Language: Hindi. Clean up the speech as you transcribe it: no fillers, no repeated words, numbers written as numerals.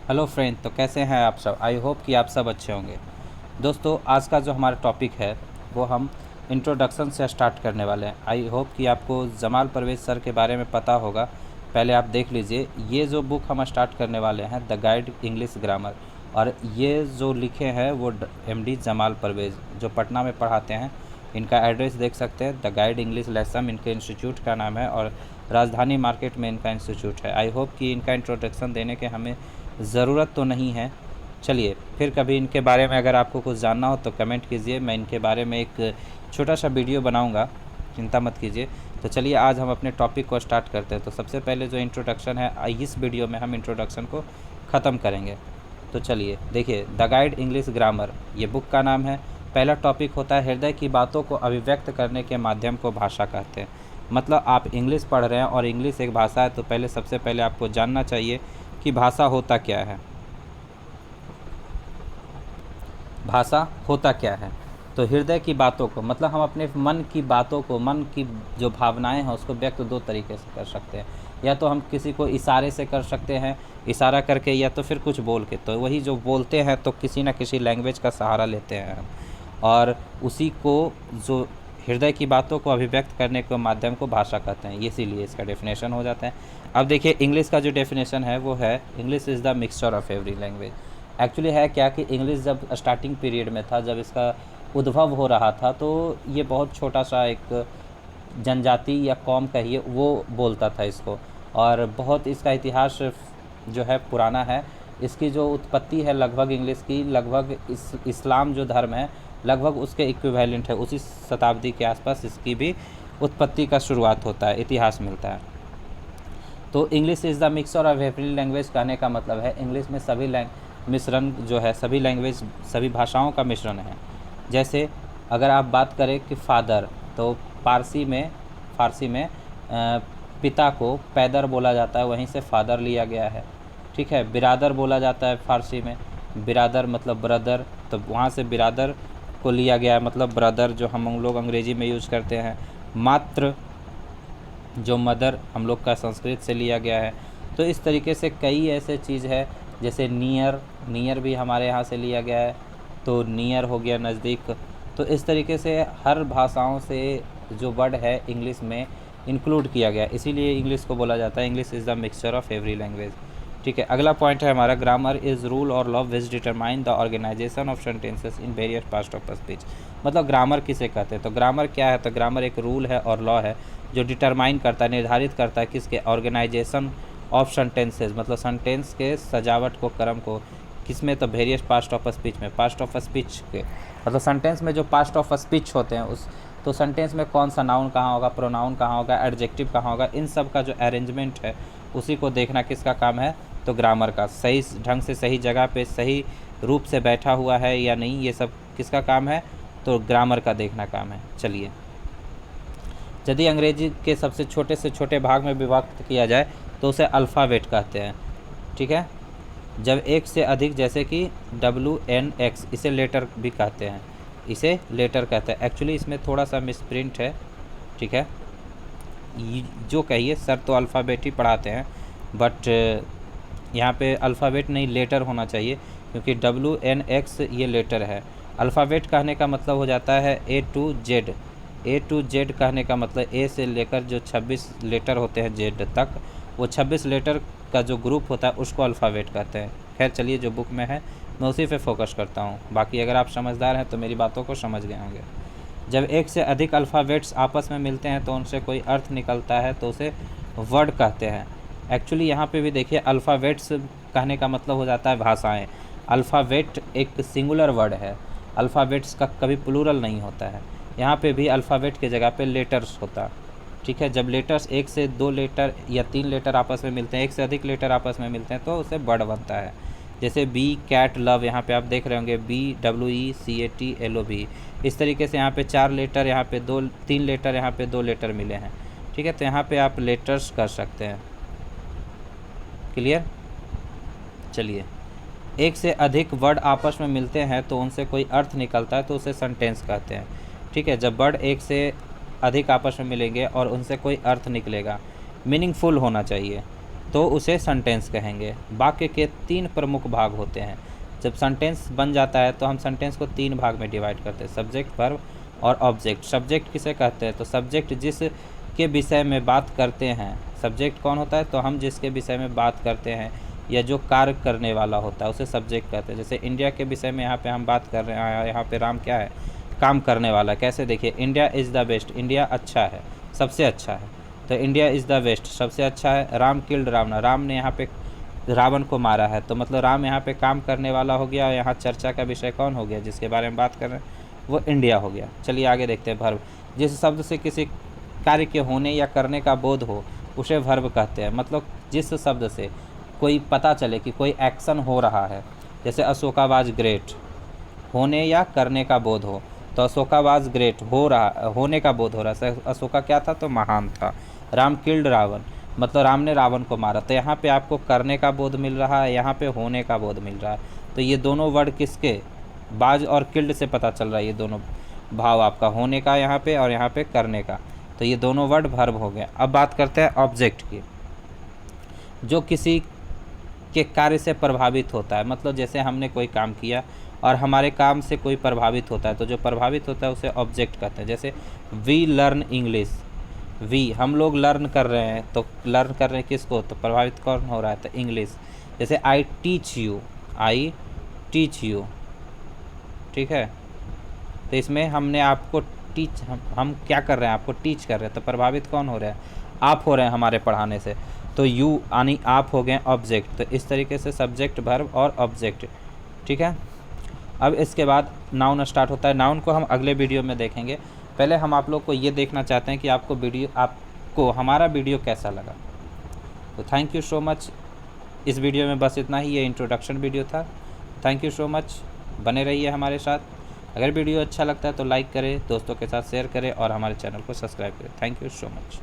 हेलो फ्रेंड, तो कैसे हैं आप सब। आई होप कि आप सब अच्छे होंगे। दोस्तों, आज का जो हमारा टॉपिक है वो हम इंट्रोडक्शन से स्टार्ट करने वाले हैं। आई होप कि आपको जमाल परवेज़ सर के बारे में पता होगा। पहले आप देख लीजिए, ये जो बुक हम स्टार्ट करने वाले हैं, द गाइड इंग्लिश ग्रामर, और ये जो लिखे हैं वो एमडी जमाल परवेज़, जो पटना में पढ़ाते हैं। इनका एड्रेस देख सकते हैं, द गाइड इंग्लिश लेसन इनके इंस्टीट्यूट का नाम है, और राजधानी मार्केट में इनका इंस्टीट्यूट है। आई होप कि इनका इंट्रोडक्शन देने के हमें ज़रूरत तो नहीं है। चलिए, फिर कभी इनके बारे में अगर आपको कुछ जानना हो तो कमेंट कीजिए, मैं इनके बारे में एक छोटा सा वीडियो बनाऊंगा, चिंता मत कीजिए। तो चलिए, आज हम अपने टॉपिक को स्टार्ट करते हैं। तो सबसे पहले जो इंट्रोडक्शन है, इस वीडियो में हम इंट्रोडक्शन को ख़त्म करेंगे। तो चलिए देखिए, द गाइड इंग्लिश ग्रामर ये बुक का नाम है। पहला टॉपिक होता है हृदय की बातों को अभिव्यक्त करने के माध्यम को भाषा कहते हैं। मतलब आप इंग्लिश पढ़ रहे हैं और इंग्लिश एक भाषा है, तो पहले सबसे पहले आपको जानना चाहिए कि भाषा होता क्या है। भाषा होता क्या है? तो हृदय की बातों को, मतलब हम अपने मन की बातों को, मन की जो भावनाएं हैं उसको व्यक्त दो तरीके से कर सकते हैं। या तो हम किसी को इशारे से कर सकते हैं, इशारा करके, या तो फिर कुछ बोल के। तो वही जो बोलते हैं तो किसी न किसी लैंग्वेज का सहारा लेते हैं हम, और उसी को जो हृदय की बातों को अभिव्यक्त करने के माध्यम को भाषा कहते हैं। इसीलिए इसका डेफिनेशन हो जाता है। अब देखिए, इंग्लिश का जो डेफिनेशन है वो है, English is the mixture of every language. Actually है क्या कि इंग्लिश जब स्टार्टिंग पीरियड में था, जब इसका उद्भव हो रहा था, तो ये बहुत छोटा सा एक जनजाति या कौम कहिए वो बोलता था इसको। और बहुत इसका इतिहास जो है पुराना है। इसकी जो उत्पत्ति है लगभग इंग्लिश की, लगभग इस्लाम जो धर्म है लगभग उसके इक्विवेलेंट है। उसी शताब्दी के आसपास इसकी भी उत्पत्ति का शुरुआत होता है, इतिहास मिलता है। तो English is the mixer of every language कहने का मतलब है इंग्लिश में सभी मिश्रण जो है, सभी लैंग्वेज, सभी भाषाओं का मिश्रण है। जैसे अगर आप बात करें कि फादर, तो फ़ारसी में पिता को पैदर बोला जाता है, वहीं से फादर लिया गया है। ठीक है। बिरादर बोला जाता है फ़ारसी में, बिरादर मतलब ब्रदर, तो वहाँ से बिरादर को लिया गया है, मतलब ब्रदर जो हम लोग अंग्रेज़ी में यूज़ करते हैं। मात्र जो मदर हम लोग का संस्कृत से लिया गया है। तो इस तरीके से कई ऐसे चीज़ है, जैसे नियर भी हमारे यहाँ से लिया गया है, तो नियर हो गया नज़दीक। तो इस तरीके से हर भाषाओं से जो वर्ड है इंग्लिश में इंक्लूड किया गया, इसीलिए इंग्लिश को बोला जाता है English is the mixture of every language. ठीक है। अगला पॉइंट है हमारा, ग्रामर इज़ रूल और law which determine the organisation of sentences in various parts of speech. मतलब ग्रामर किसे कहते हैं? तो ग्रामर क्या है? तो ग्रामर एक रूल है और लॉ है जो डिटरमाइन करता है, निर्धारित करता है किसके? ऑर्गेनाइजेशन ऑफ सेंटेंसेस, मतलब सेंटेंस के सजावट को, क्रम को। किसमें? तो वेरियस पास्ट ऑफ स्पीच में, पास्ट ऑफ स्पीच के, मतलब सेंटेंस में जो पास्ट ऑफ स्पीच होते हैं उस, तो सेंटेंस में कौन सा नाउन कहाँ होगा, प्रोनाउन कहाँ होगा, एडजेक्टिव कहाँ होगा, इन सब का जो अरेंजमेंट है उसी को देखना किसका काम है? तो ग्रामर का। सही ढंग से, सही जगह पे, सही रूप से बैठा हुआ है या नहीं, ये सब किसका काम है? तो ग्रामर का देखना काम है। चलिए, यदि अंग्रेजी के सबसे छोटे से छोटे भाग में विभक्त किया जाए तो उसे अल्फ़ाबेट कहते हैं। ठीक है। जब एक से अधिक, जैसे कि WNX, इसे लेटर भी कहते हैं, इसे लेटर कहते हैं। एक्चुअली इसमें थोड़ा सा मिसप्रिंट है। ठीक है। जो कहिए, सर तो अल्फ़ाबेट ही पढ़ाते हैं, बट यहाँ पे अल्फ़ाबेट नहीं, लेटर होना चाहिए, क्योंकि WNX ये लेटर है। अल्फ़ाबेट कहने का मतलब हो जाता है A to Z कहने का मतलब ए से लेकर जो 26 लेटर होते हैं जेड तक, वो 26 लेटर का जो ग्रुप होता है उसको अल्फ़ाबेट कहते हैं। खैर चलिए, जो बुक में है मैं उसी पे फोकस करता हूँ। बाकी अगर आप समझदार हैं तो मेरी बातों को समझ गए होंगे। जब एक से अधिक अल्फ़ाबेट्स आपस में मिलते हैं तो उनसे कोई अर्थ निकलता है तो उसे वर्ड कहते हैं। एक्चुअली यहाँ पे भी देखिए, अल्फ़ाबेट्स कहने का मतलब हो जाता है भाषाएँ। अल्फ़ाबेट एक सिंगुलर वर्ड है, अल्फ़ाबेट्स का कभी प्लूरल नहीं होता है। यहाँ पे भी अल्फ़ाबेट के जगह पे लेटर्स होता। ठीक है। जब लेटर्स, एक से दो लेटर या तीन लेटर आपस में मिलते हैं, एक से अधिक लेटर आपस में मिलते हैं, तो उसे वर्ड बनता है। जैसे बी कैट लव, यहाँ पे आप देख रहे होंगे BWECATLOV। इस तरीके से यहाँ पे 4 लेटर, यहाँ पे 3 लेटर, यहाँ पे 2 लेटर मिले हैं। ठीक है। तो यहाँ पे आप लेटर्स कर सकते हैं। क्लियर? चलिए, एक से अधिक वर्ड आपस में मिलते हैं तो उनसे कोई अर्थ निकलता है तो उसे सेंटेंस कहते हैं। ठीक है। जब वर्ड एक से अधिक आपस में मिलेंगे और उनसे कोई अर्थ निकलेगा, मीनिंगफुल होना चाहिए, तो उसे सेंटेंस कहेंगे। वाक्य के 3 प्रमुख भाग होते हैं। जब सेंटेंस बन जाता है तो हम सेंटेंस को 3 भाग में डिवाइड करते हैं, सब्जेक्ट, वर्ब और ऑब्जेक्ट। सब्जेक्ट किसे कहते हैं? तो सब्जेक्ट जिस के विषय में बात करते हैं। सब्जेक्ट कौन होता है? तो हम जिसके विषय में बात करते हैं या जो कार्य करने वाला होता है उसे सब्जेक्ट कहते हैं। जैसे इंडिया के विषय में यहाँ पे हम बात कर रहे हैं, यहाँ पे राम क्या है? काम करने वाला। कैसे? देखिए, India is the best, India अच्छा है, सबसे अच्छा है, तो इंडिया इज़ द बेस्ट, सबसे अच्छा है। राम किल्ड रावण, राम ने यहाँ पे रावण को मारा है, तो मतलब राम यहाँ पे काम करने वाला हो गया। यहाँ चर्चा का विषय कौन हो गया? जिसके बारे में बात कर रहे हैं वो इंडिया हो गया। चलिए आगे देखते हैं। वर्ब, जिस शब्द से किसी कार्य के होने या करने का बोध हो उसे वर्ब कहते हैं। मतलब जिस शब्द से कोई पता चले कि कोई एक्शन हो रहा है। जैसे अशोका वाज ग्रेट, होने या करने का बोध हो, तो अशोका वाज ग्रेट, हो रहा, होने का बोध हो रहा है। अशोका क्या था? तो महान था। राम किल्ड रावण, मतलब राम ने रावण को मारा, तो यहाँ पे आपको करने का बोध मिल रहा है, यहाँ पे होने का बोध मिल रहा है। तो ये दोनों वर्ड किसके? बाज और किल्ड से पता चल रहा है। ये दोनों भाव आपका होने का यहाँ पे और यहाँ पे करने का, तो ये दोनों वर्ड वर्ब हो गए। अब बात करते हैं ऑब्जेक्ट की, जो किसी के कार्य से प्रभावित होता है। मतलब जैसे हमने कोई काम किया और हमारे काम से कोई प्रभावित होता है, तो जो प्रभावित होता है उसे ऑब्जेक्ट कहते हैं। जैसे वी लर्न इंग्लिश, वी हम लोग लर्न कर रहे हैं, तो लर्न कर रहे हैं किसको? तो प्रभावित कौन हो रहा है? तो इंग्लिश। जैसे I teach you, I teach you, ठीक है, तो इसमें हमने आपको टीच, हम क्या कर रहे हैं? आपको टीच कर रहे हैं, तो प्रभावित कौन हो रहा है? आप हो रहे हैं हमारे पढ़ाने से, तो यू यानी आप हो गए ऑब्जेक्ट। तो इस तरीके से सब्जेक्ट, वर्ब और ऑब्जेक्ट, ठीक है। अब इसके बाद नाउन स्टार्ट होता है। नाउन को हम अगले वीडियो में देखेंगे। पहले हम आप लोग को ये देखना चाहते हैं कि आपको हमारा वीडियो कैसा लगा। तो थैंक यू सो मच। इस वीडियो में बस इतना ही, ये इंट्रोडक्शन वीडियो था। थैंक यू सो मच, बने रहिए हमारे साथ। अगर वीडियो अच्छा लगता है तो लाइक करें, दोस्तों के साथ शेयर करें और हमारे चैनल को सब्सक्राइब करें। Thank you so much.